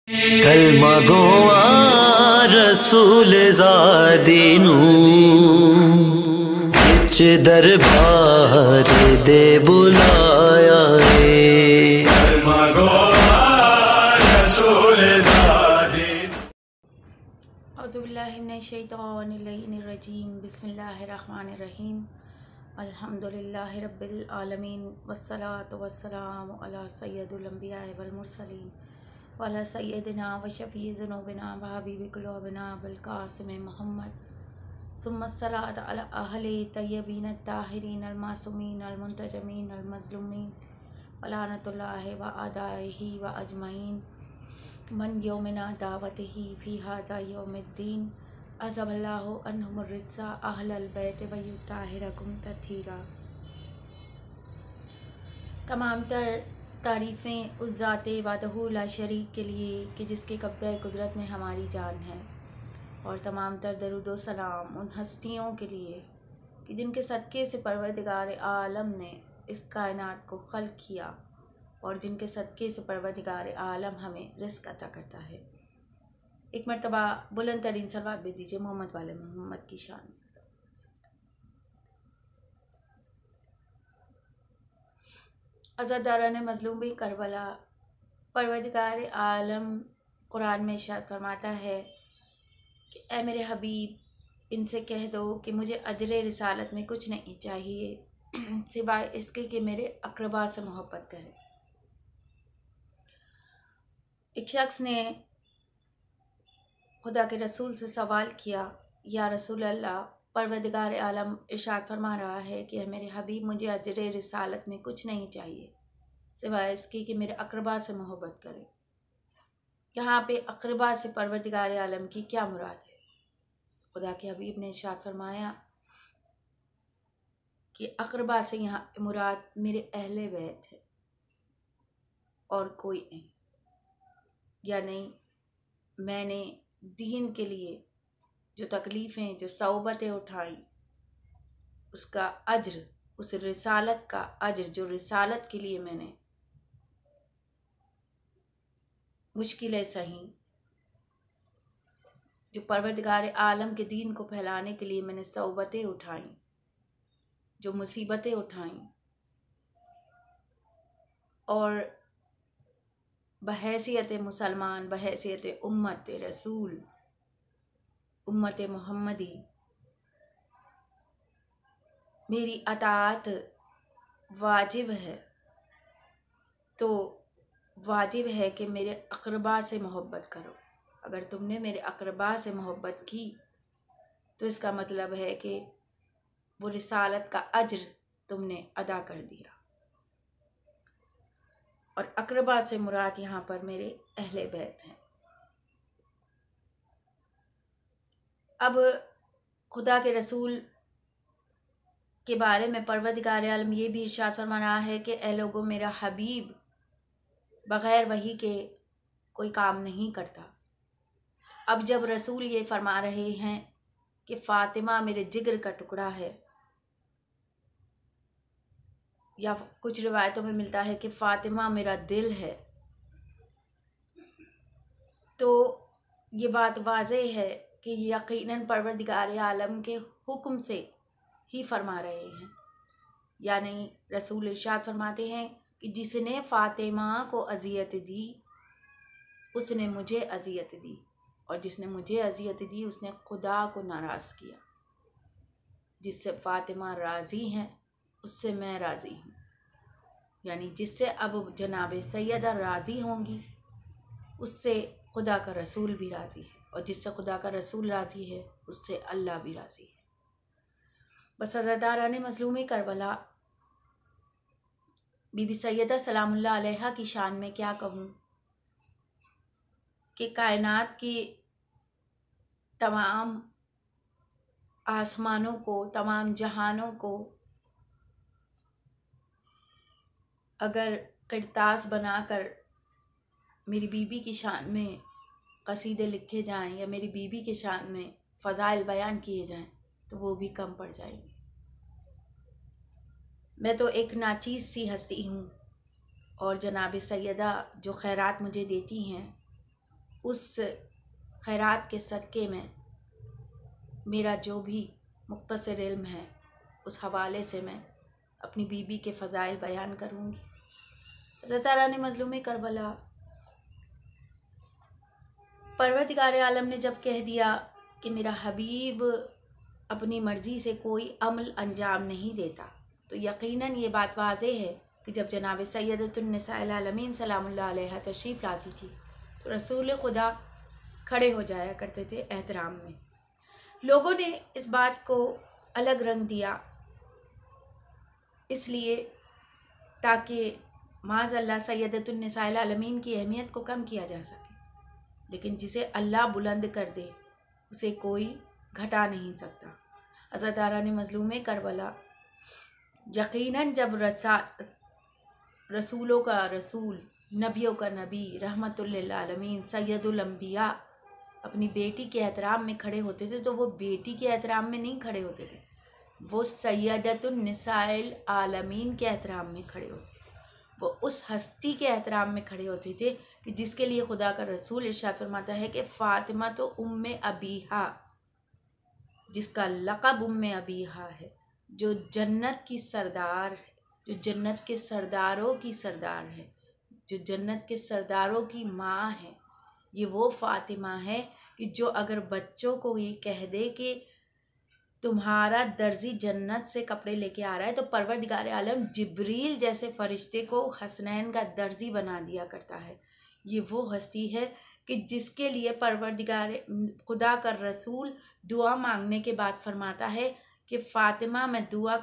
कलमा गोआ रसूल ज़ादीनू विच दरबार दे बुलाया है। कलमा गोआ रसूल ज़ादीनू। औज़ु बिल्लाहि मिनश शैतानिर रजीम। बिस्मिल्लाहिर्रहमानिर्रहीम। अल्हम्दुलिल्लाहि रब्बिल आलमीन वस्सलातु वस्सलामु अला सय्यिदिल अंबिया वल मुरसलीन वाला सैयदना व शफ़ी ज़ुनूबिना व हबीबि क़ुलूबिना अबुल क़ासिम मुहम्मद सुम्मा सलात अला अहले तय्यबीन ताहिरीन अल मासूमीन अल मुंतजमीन अल मज़लूमीन व लानतुल्लाहि व आदाइही व अजमईन मन यौमिना दावतिही फ़ी हाज़ा यौमिद्दीन अज़हबल्लाहु अन्हुमुर रिज्सा अहलल बैत व युताहिरकुम तत्हीरा। तमाम तारीफ़ें उस ज़ाते वादहू ला शरीक के लिए कि जिसके कब्ज़ा कुदरत में हमारी जान है, और तमाम तर दरूद व सलाम उन हस्तियों के लिए कि जिनके सदक़े से परवरदिगार आलम ने इस कायनात को खल्क़ किया और जिनके सदक़े से परवरदिगार आलम हमें रिज़्क़ अता करता है। एक मरतबा बुलंद तरीन सलवात भेज दीजिए मोहम्मद वाले मोहम्मद की शान में। अज़ादारान मज़लूमी करबला, परवरदिगार आलम कुरान में इरशाद फरमाता है कि ए मेरे हबीब, इनसे कह दो कि मुझे अजर रिसालत में कुछ नहीं चाहिए सिवाय इसके कि मेरे अक़रबा से मोहब्बत करें। एक शख्स ने खुदा के रसूल से सवाल किया, या रसूल अल्लाह, परवरदिगार आलम इरशाद फरमा रहा है कि मेरे हबीब, मुझे अजर रिसालत में कुछ नहीं चाहिए सिवाय इसकी कि मेरे अक़रबा से मोहब्बत करें। यहाँ पे अक़रबा से परवरदिगार आलम की क्या मुराद है? खुदा के हबीब ने इरशाद फरमाया कि अक़रबा से यहाँ मुराद मेरे अहले बैत है और कोई नहीं। यानी मैंने दीन के लिए जो तकलीफ़ें, जो सौबतें उठाई, उसका अज्र, उस रिसालत का अज्र जो रिसालत के लिए मैंने मुश्किलें सही, जो परवरदिगार आलम के दीन को फैलाने के लिए मैंने सौबतें उठाई, जो मुसीबतें उठाई, और बहैसियत मुसलमान, बहैसियत उम्मत रसूल, उम्मत मोहम्मदी, मेरी अताअत वाजिब है, तो वाजिब है कि मेरे अक़रबा से मोहब्बत करो। अगर तुमने मेरे अक़रबा से मोहब्बत की तो इसका मतलब है कि वो रिसालत का अज्र तुमने अदा कर दिया। और अक़रबा से मुराद यहाँ पर मेरे अहले बैत हैं। अब खुदा के रसूल के बारे में परवरदिगार आलम ये भी इरशाद फरमा रहा है कि ए लोगों, मेरा हबीब बग़ैर वही के कोई काम नहीं करता। अब जब रसूल ये फरमा रहे हैं कि फ़ातिमा मेरे जिगर का टुकड़ा है, या कुछ रिवायतों में मिलता है कि फ़ातिमा मेरा दिल है, तो ये बात वाज़ेह है कि यकीनन परवरदिगार आलम के हुक्म से ही फरमा रहे हैं। यानी रसूल इरशाद फरमाते हैं कि जिसने फ़ातिमा को अज़ियत दी उसने मुझे अज़ियत दी, और जिसने मुझे अज़ियत दी उसने खुदा को नाराज़ किया। जिससे फ़ातिमा राज़ी हैं उससे मैं राज़ी हूँ। यानी जिससे अब जनाब सैयदा राज़ी होंगी उससे खुदा का रसूल भी राज़ी है, और जिससे खुदा का रसूल राज़ी है उससे अल्लाह भी राज़ी है। बस अज़ादारान मज़लूमी करबला, बीबी सैयदा सलामुल्लाह अलैहा की शान में क्या कहूँ कि कायनात की तमाम आसमानों को, तमाम जहानों को अगर किरतास बनाकर मेरी बीबी की शान में कसीदे लिखे जाएं या मेरी बीबी के शान में फ़ज़ाइल बयान किए जाएं तो वो भी कम पड़ जाएंगे। मैं तो एक नाचीज़ सी हस्ती हूँ, और जनाब सैयदा जो खैरात मुझे देती हैं उस खैरात के सदक़े में मेरा जो भी मुख्तसर इल्म है उस हवाले से मैं अपनी बीबी के फ़ज़ाइल बयान करूँगी। हज़रत आरान मज़लूम करबला, परवरदिगार आलम ने जब कह दिया कि मेरा हबीब अपनी मर्ज़ी से कोई अमल अंजाम नहीं देता, तो यकीनन ये बात वाज़ेह है कि जब जनाब सैयदतुन निसाइल आलमीन सलामुल्लाह अलैहा तशरीफ़ लाती थी तो रसूल खुदा खड़े हो जाया करते थे एहतराम में। लोगों ने इस बात को अलग रंग दिया इसलिए ताकि माज़अल्लाह सैयदतुन निसाइल आलमीन की अहमियत को कम किया जा सके, लेकिन जिसे अल्लाह बुलंद कर दे उसे कोई घटा नहीं सकता। हज़रत आरान मज़लूम करबला, यकीनन जब रसूलों का रसूल, नबियों का नबी, रहमतुल लिल आलमीन, सैयदुल अंबिया अपनी बेटी के एहतराम में खड़े होते थे तो वो बेटी के एहतराम में नहीं खड़े होते थे, वो सैयदतुन निसाइल आलमीन के एहतराम में खड़े होते थे। वो उस हस्ती के एहतराम में खड़े होते थे कि जिसके लिए खुदा का रसूल इरशाद फरमाता है कि फ़ातिमा तो उम्मे अबीहा, जिसका लक़ब उम्मे अबीहा है, जो जन्नत की सरदार है, जो जन्नत के सरदारों की सरदार है, जो जन्नत के सरदारों की माँ है, ये वो फ़ातिमा है कि जो अगर बच्चों को ये कह दे कि तुम्हारा दर्जी जन्नत से कपड़े लेके आ रहा है, तो परवरदिगार आलम जिब्रील जैसे फ़रिश्ते को हसनैन का दर्जी बना दिया करता है। ये वो हस्ती है कि जिसके लिए परवरदिगार खुदा का रसूल दुआ मांगने के बाद फरमाता है कि फ़ातिमा मैं दुआ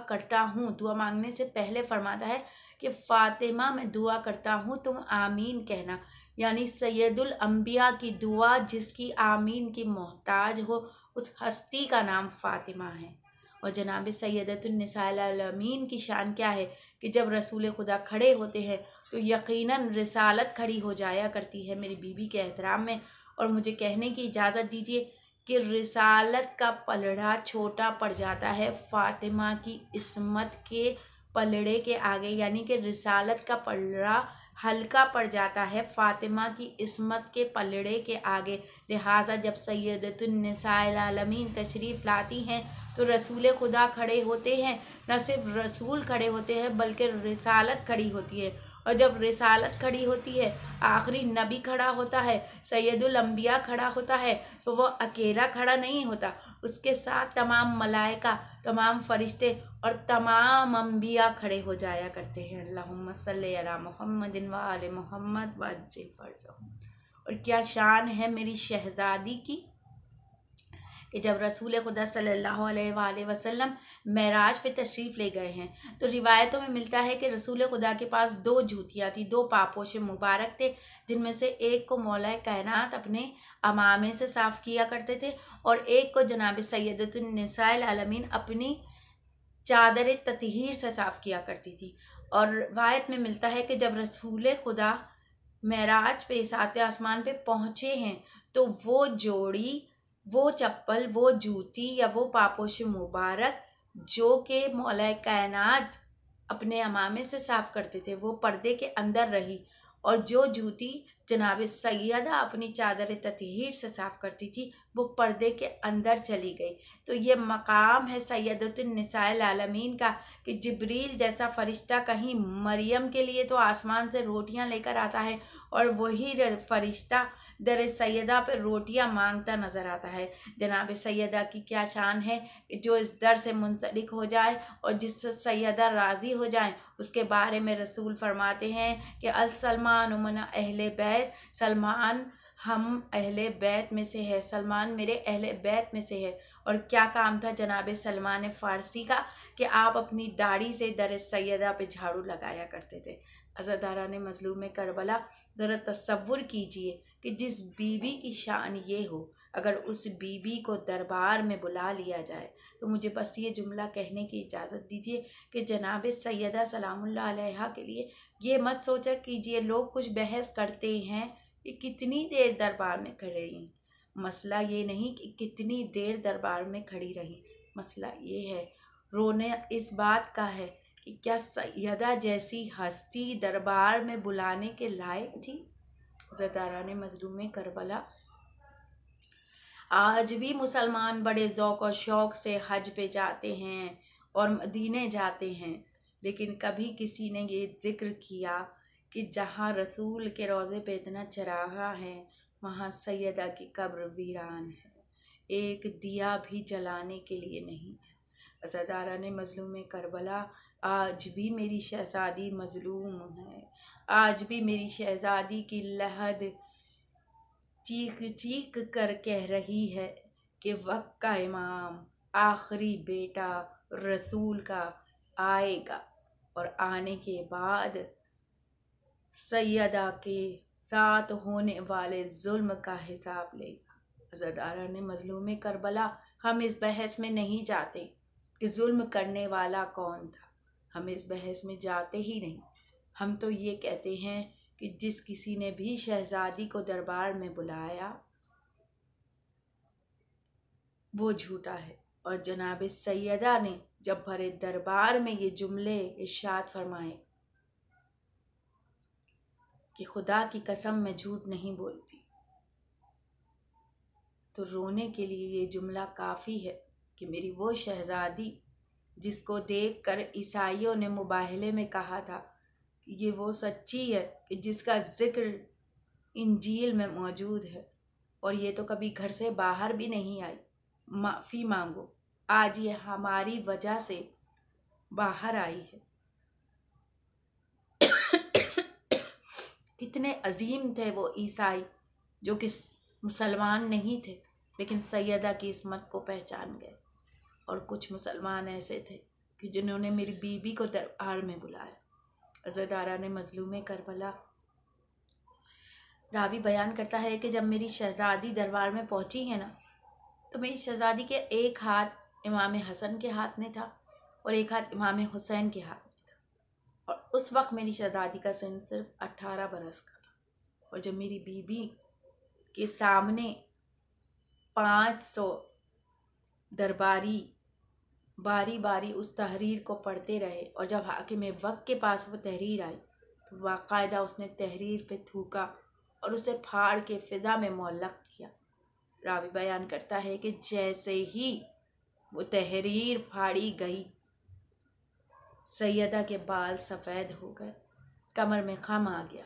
करता हूँ। दुआ मांगने से पहले फरमाता है कि फ़ातिमा मैं दुआ करता हूँ, तुम आमीन कहना। यानी सैयदुल अंबिया की दुआ जिसकी आमीन की मोहताज हो, उस हस्ती का नाम फ़ातिमा है। और जनाब सैयदतुन निसाइल आलमीन की शान क्या है कि जब रसूल खुदा खड़े होते हैं तो यकीनन रिसालत खड़ी हो जाया करती है मेरी बीबी के एहतराम में। और मुझे कहने की इजाज़त दीजिए कि रिसालत का पलड़ा छोटा पड़ जाता है फ़ातिमा की इस्मत के पलड़े के आगे, यानी कि रिसालत का पलड़ा हल्का पड़ जाता है फ़ातिमा की इस्मत के पलड़े के आगे। लिहाजा जब सैयदतुन निसाइल आलमीन तशरीफ़ लाती हैं तो रसूल खुदा खड़े होते हैं, न सिर्फ रसूल खड़े होते हैं बल्कि रिसालत खड़ी होती है। और जब रिसालत खड़ी होती है, आखिरी नबी खड़ा होता है, सैयदुल अंबिया खड़ा होता है, तो वो अकेला खड़ा नहीं होता, उसके साथ तमाम मलाइका, तमाम फरिश्ते और तमाम अंबिया खड़े हो जाया करते हैं। अल्लाहुम्मा सल्ली अला मुहम्मदिन व आले मुहम्मद व अज्जिल फरजहुम। और क्या शान है मेरी शहज़ादी की कि जब रसूल खुदा सल्लल्लाहु अलैहि वसल्लम मेराज पे तशरीफ़ ले गए हैं तो रिवायतों में मिलता है कि रसूल खुदा के पास 2 जूतियाँ थी, 2 पापोश मुबारक थे, जिनमें से एक को मौला कायनात अपने अमामे से साफ़ किया करते थे और एक को जनाब सैयदतुन निसाइल आलमीन अपनी चादर ततहीर से साफ़ किया करती थी। और रिवायत में मिलता है कि जब रसूल खुदा मेराज पे सातवें आसमान पे पहुँचे हैं तो वो जोड़ी, वो चप्पल, वो जूती या वो पापोश मुबारक जो कि मौला कायनात अपने अमामे से साफ़ करते थे वो पर्दे के अंदर रही, और जो जूती जनाब सैयदा अपनी चादर ततहीर से साफ़ करती थी वो पर्दे के अंदर चली गई। तो ये मकाम है सैयदतुन निसाइल आलमीन का कि जिब्रील जैसा फ़रिश्ता कहीं मरियम के लिए तो आसमान से रोटियां लेकर आता है और वही फ़रिश्ता दर सैयदा पर रोटियां मांगता नज़र आता है। जनाब सैयदा की क्या शान है कि जो इस दर से मुंसलिक हो जाए और जिससे सैयदा राज़ी हो जाए, उसके बारे में रसूल फरमाते हैं कि अल सलमान उमना अहले बैत, सलमान हम अहले बैत में से है, सलमान मेरे अहले बैत में से है। और क्या काम था जनाब सलमान फ़ारसी का कि आप अपनी दाढ़ी से दर सैयदा पे झाड़ू लगाया करते थे। अज़ादारान मज़लूम करबला, ज़रा तसव्वुर कीजिए कि जिस बीबी की शान ये हो, अगर उस बीबी को दरबार में बुला लिया जाए तो मुझे बस ये जुमला कहने की इजाज़त दीजिए कि जनाब सैयदा सलामुल्लाह अलैहा के लिए ये मत सोचा कीजिए लोग कुछ बहस करते हैं कि कितनी देर दरबार में खड़े रहीं। मसला ये नहीं कि कितनी देर दरबार में खड़ी रहीं, मसला ये है, रोने इस बात का है कि क्या सैयदा जैसी हस्ती दरबार में बुलाने के लायक थी। ज़दारान मज़लूम करबला, आज भी मुसलमान बड़े ज़ौक़ और शौक़ से हज पे जाते हैं और मदीने जाते हैं, लेकिन कभी किसी ने ये ज़िक्र किया कि जहाँ रसूल के रोज़े पे इतना चरागा है वहाँ सैयदा की कब्र वीरान है, एक दिया भी जलाने के लिए नहीं है। ज़दारान मज़लूम करबला, आज भी मेरी शहज़ादी मज़लूम है, आज भी मेरी शहज़ादी की लहद चीख चीख कर कह रही है कि वक्त का इमाम आखिरी बेटा रसूल का आएगा और आने के बाद सैयदा के साथ होने वाले जुल्म का हिसाब लेगा। ज़दारान मज़लूम करबला, हम इस बहस में नहीं जाते कि जुल्म करने वाला कौन था, हम इस बहस में जाते ही नहीं। हम तो ये कहते हैं कि जिस किसी ने भी शहज़ादी को दरबार में बुलाया वो झूठा है। और जनाब सैयदा ने जब भरे दरबार में ये जुमले इरशाद फरमाए कि खुदा की कसम मैं झूठ नहीं बोलती, तो रोने के लिए ये जुमला काफ़ी है कि मेरी वो शहज़ादी जिसको देखकर ईसाइयों ने मुबाहले में कहा था कि ये वो सच्ची है कि जिसका ज़िक्र इंजील में मौजूद है और ये तो कभी घर से बाहर भी नहीं आई, माफ़ी मांगो, आज ये हमारी वजह से बाहर आई है। कितने अजीम थे वो ईसाई जो कि मुसलमान नहीं थे लेकिन सैयदा की इस्मत को पहचान गए। और कुछ मुसलमान ऐसे थे कि जिन्होंने मेरी बीबी को दरबार में बुलाया। ज़दारान मज़लूम करबला, रावी बयान करता है कि जब मेरी शहज़ादी दरबार में पहुंची है ना, तो मेरी शहज़ादी के एक हाथ इमाम हसन के हाथ में था और एक हाथ इमाम हुसैन के हाथ में था। और उस वक्त मेरी शहज़ादी का सिन सिर्फ 18 बरस का था। और जब मेरी बीबी के सामने 500 दरबारी बारी बारी उस तहरीर को पढ़ते रहे और जब हाकिम वक्त के पास वो तहरीर आई तो बाकायदा उसने तहरीर पे थूका और उसे फाड़ के फ़िज़ा में मुअल्लक़ किया। रावी बयान करता है कि जैसे ही वो तहरीर फाड़ी गई, सैयदा के बाल सफ़ेद हो गए, कमर में खम आ गया।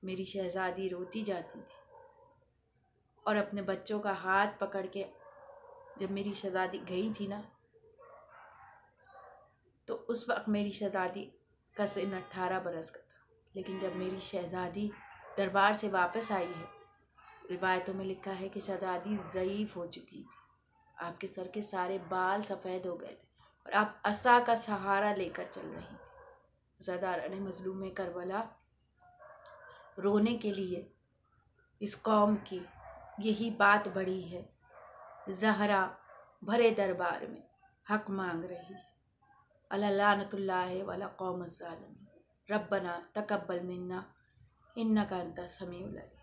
मेरी शहज़ादी रोती जाती थी और अपने बच्चों का हाथ पकड़ के, जब मेरी शहज़ादी गई थी ना, तो उस वक्त मेरी शहज़ादी का सिन 18 बरस का था। लेकिन जब मेरी शहज़ादी दरबार से वापस आई है, रिवायतों में लिखा है कि शहज़ादी ज़ईफ़ हो चुकी थी, आपके सर के सारे बाल सफ़ेद हो गए थे और आप असा का सहारा लेकर चल रही थी। ज़दारान मज़लूम करबला, रोने के लिए इस कौम की यही बात बड़ी है। ज़हरा भरे दरबार में हक़ मांग रही है। अला लानतुल्लाहि वला कौम ज़ालिमीन। रब्बना तक़ब्बल मिन्ना इन्नका अंता समीउल अलीम।